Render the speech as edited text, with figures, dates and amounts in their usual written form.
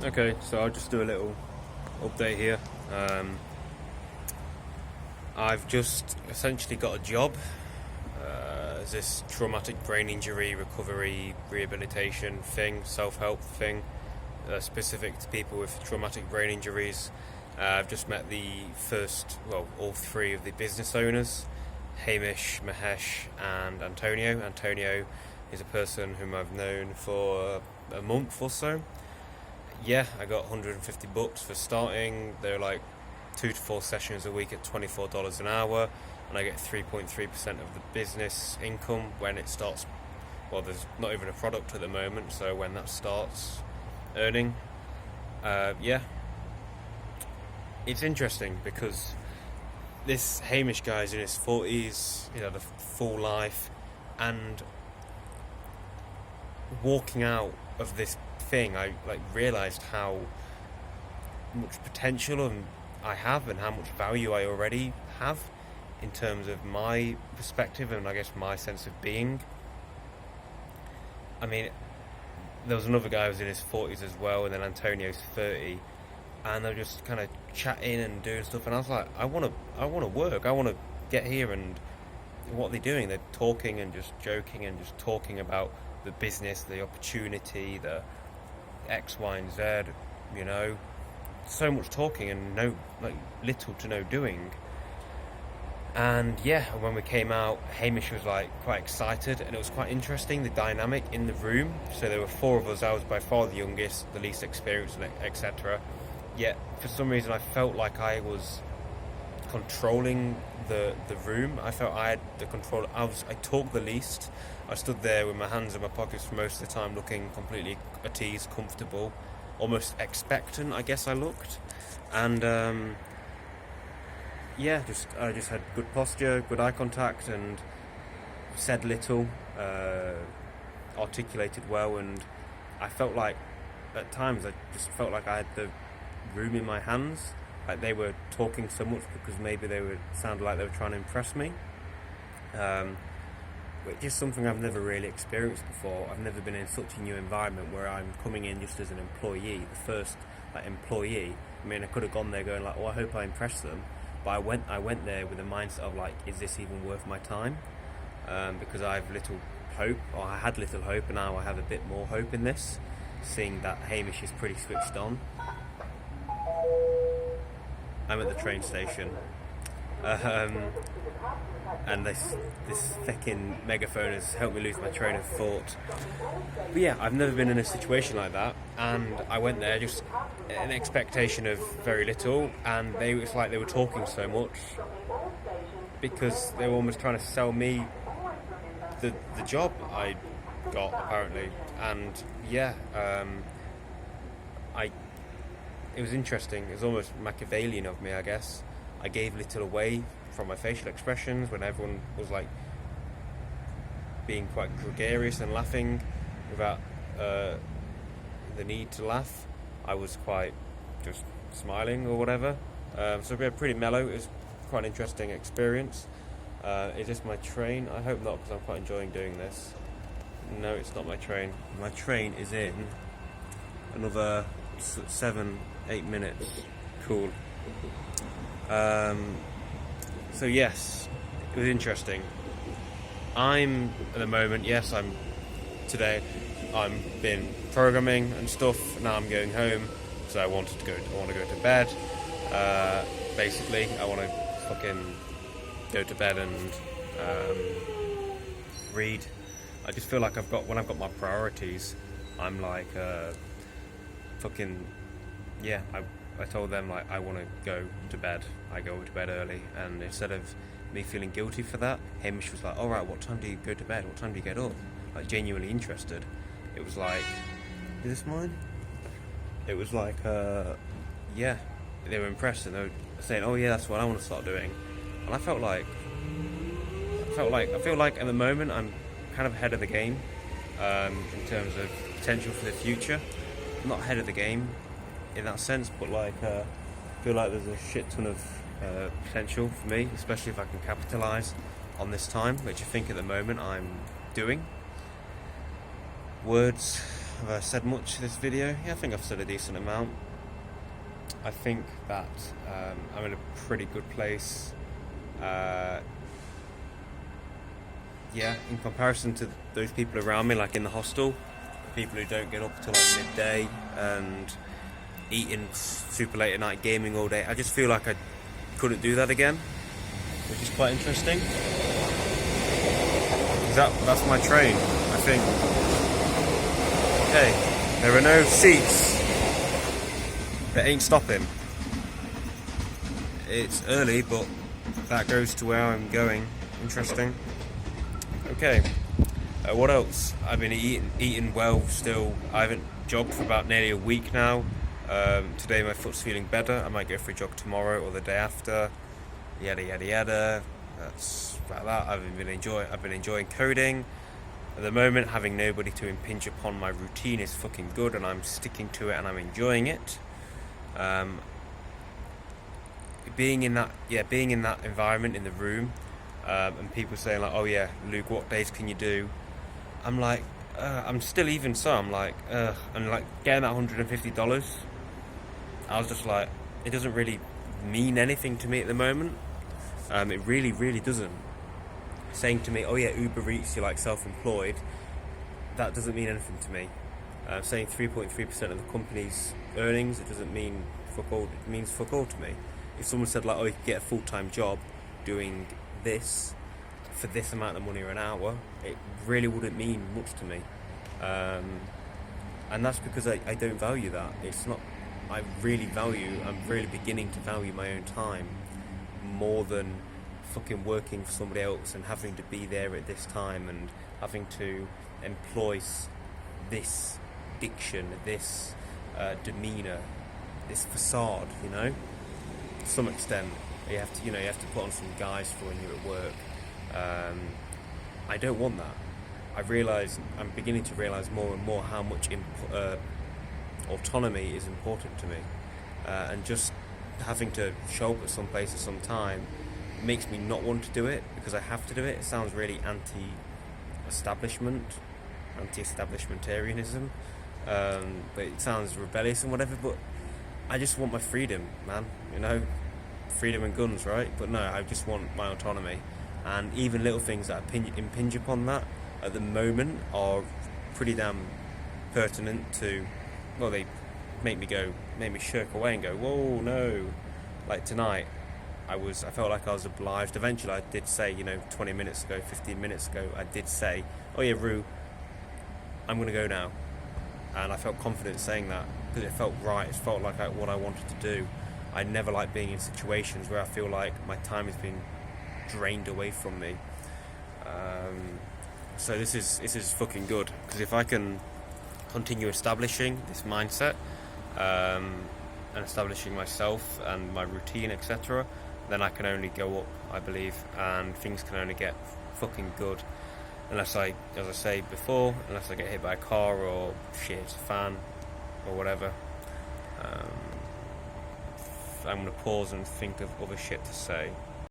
Okay, so I'll just do a little update here. I've just essentially got a job as this traumatic brain injury recovery rehabilitation thing, self-help thing, specific to people with traumatic brain injuries. I've just met all three of the business owners, Hamish, Mahesh, and Antonio. Antonio is a person whom I've known for a month or so. Yeah, I got 150 bucks for starting. They're like 2 to 4 sessions a week at $24 an hour, and I get 3.3% of the business income when it starts. Well, there's not even a product at the moment, so when that starts earning, yeah, it's interesting because this Hamish guy's in his 40s, the full life, and walking out of this thing, I realised how much potential I have and how much value I already have in terms of my perspective and I guess my sense of being. I mean, there was another guy who was in his 40s as well, and then Antonio's 30, and they're just kind of chatting and doing stuff, and I was like, I want to work, I want to get here. And what they're doing, they're talking and just joking and just talking about the business, the opportunity, the X, Y, and Z, so much talking and little to no doing. And yeah, when we came out, Hamish was quite excited, and it was quite interesting, the dynamic in the room. So there were 4 of us. I was by far the youngest, the least experienced, etc. Yet for some reason I felt like I was controlling the room. I felt I had the control. I talked the least. I stood there with my hands in my pockets for most of the time, looking completely at ease, comfortable, almost expectant, I guess I looked. And I just had good posture, good eye contact, and said little, articulated well, and I felt like at times I just felt like I had the room in my hands. Like they were talking so much because maybe sounded like they were trying to impress me. Which is something I've never really experienced before. I've never been in such a new environment where I'm coming in just as an employee, the first employee. I mean, I could have gone there going I hope I impress them, but I went there with a mindset of is this even worth my time? Because I have little hope, or I had little hope, and now I have a bit more hope in this, seeing that Hamish is pretty switched on. I'm at the train station. And this fucking megaphone has helped me lose my train of thought. But yeah, I've never been in a situation like that, and I went there just an expectation of very little, and it's like they were talking so much because they were almost trying to sell me the job I got, apparently. And yeah, it was interesting. It was almost Machiavellian of me, I guess. I gave little away from my facial expressions when everyone was being quite gregarious and laughing without the need to laugh. I was quite just smiling or whatever. So we were pretty mellow. It was quite an interesting experience. Is this my train? I hope not, because I'm quite enjoying doing this. No, it's not my train. My train is in another 7-8 minutes. Cool. So yes, it was interesting. I'm at the moment, today I'm been programming and stuff. Now I'm going home, so I want to go to bed. Basically, I want to fucking go to bed and read. I just feel like when I've got my priorities, I'm I told them I want to go to bed. I go to bed early, and instead of me feeling guilty for that, Hamish was like, "All right, what time do you go to bed? What time do you get up?" Genuinely interested. It was like, "Is this mine?" It was yeah, they were impressed, and they were saying, "Oh yeah, that's what I want to start doing." And I feel like at the moment I'm kind of ahead of the game in terms of potential for the future. Not ahead of the game in that sense, but I feel like there's a shit ton of potential for me, especially if I can capitalise on this time, which I think at the moment I'm doing. Words Have I said much this video? Yeah, I think I've said a decent amount. I think that I'm in a pretty good place. Yeah, in comparison to those people around me, like in the hostel, people who don't get up till like midday and eating super late at night, gaming all day. I just feel like I couldn't do that again, which is quite interesting. That's my train, I think. Okay, there are no seats. They ain't stopping. It's early, but that goes to where I'm going. Interesting. Okay, what else? I've been eating well still. I haven't jogged for about nearly a week now. Today my foot's feeling better. I might go for a jog tomorrow or the day after. Yada yada yada. That's about that. I've been enjoying coding. At the moment, having nobody to impinge upon my routine is fucking good, and I'm sticking to it, and I'm enjoying it. Being in that environment in the room, and people saying like, "Oh yeah, Luke, what days can you do?" I'm like, I'm still even so. I'm like, and like getting that $150. I was just like, it doesn't really mean anything to me at the moment. It really, really doesn't. Saying to me, "Oh yeah, Uber Eats, you're like self-employed," that doesn't mean anything to me. Saying 3.3% of the company's earnings, it doesn't mean fuck all. It means fuck all to me. If someone said like, "Oh, you could get a full-time job doing this for this amount of money an hour," it really wouldn't mean much to me. And that's because I don't value that. It's not. I'm really beginning to value my own time more than fucking working for somebody else and having to be there at this time and having to employ this diction, this demeanor, this facade, you know. To some extent, you have to put on some guise for when you're at work. I don't want that. I'm beginning to realise more and more how much autonomy is important to me, and just having to show up at some place at some time makes me not want to do it because I have to do it. It sounds really anti-establishmentarianism, but it sounds rebellious and whatever, but I just want my freedom, man, you know, freedom and guns, right? But no, I just want my autonomy, and even little things that impinge upon that at the moment are pretty damn pertinent to, well, they make me shirk away and go, whoa, no. Like tonight, I felt like I was obliged. Eventually I did say, 20 minutes ago, 15 minutes ago, I did say, "Oh yeah, Roo, I'm going to go now." And I felt confident saying that because it felt right. It felt like what I wanted to do. I never like being in situations where I feel like my time has been drained away from me. So this is fucking good, because if I can continue establishing this mindset and establishing myself and my routine, etc., then I can only go up, I believe, and things can only get fucking good. Unless as I say before, unless I get hit by a car or shit, a fan or whatever. I'm going to pause and think of other shit to say.